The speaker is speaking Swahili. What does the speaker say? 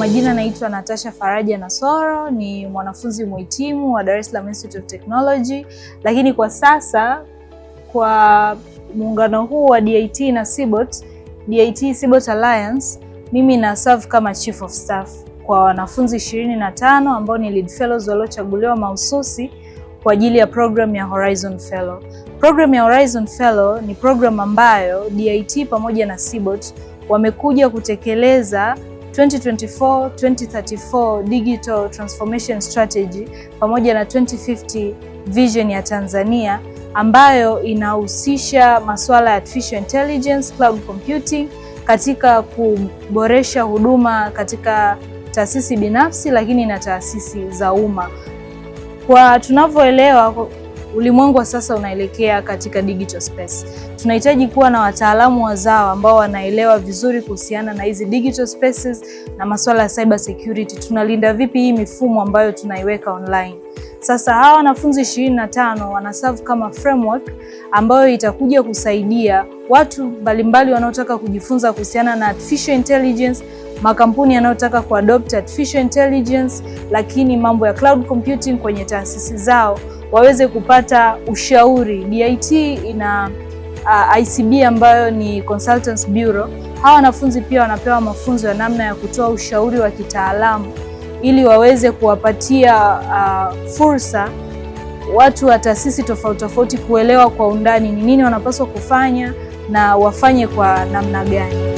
majina naitwa Natasha Faraja Nasoro, ni mwanafunzi mhitimu wa Dar es Salaam Institute of Technology, lakini kwa sasa kwa muungano huu wa DIT na CBOT, DIT CBOT Alliance, mimi na serve kama Chief of Staff kwa wanafunzi 25 ambao ni lead fellows waliochaguliwa mahususi kwa ajili ya program ya Horizon Fellow. Program ya Horizon Fellow ni program ambayo DIT pamoja na CBOT wamekuja kutekeleza 2024-2034 Digital Transformation Strategy pamoja na 2050 Vision ya Tanzania, ambayo inahusisha masuala ya artificial intelligence, cloud computing katika kuboresha huduma katika taasisi binafsi lakini na taasisi za umma. Kwa tunavyoelewa, ulimwengu wa sasa unaelekea katika digital space. Tunahitaji kuwa na wataalamu wazawa ambao wanaelewa vizuri kuhusiana na hizi digital spaces na masuala ya cyber security. Tunalinda vipi hii mifumo ambayo tunaiweka online? Sasa hawa wanafunzi 25 wanaserve kama framework ambayo itakuja kusaidia watu mbalimbali wanaotaka kujifunza kuhusiana na artificial intelligence, makampuni yanayotaka kuadopt artificial intelligence, lakini mambo ya cloud computing kwenye taasisi zao waweze kupata ushauri. DIT ina ICB ambayo ni Consultants Bureau. Hawa wanafunzi pia wanapewa mafunzo ya namna ya kutoa ushauri wa kitaalamu ili waweze kuwapatia fursa watu wa taasisi tofauti tofauti kuelewa kwa undani ni nini wanapaswa kufanya na wafanye kwa namna gani.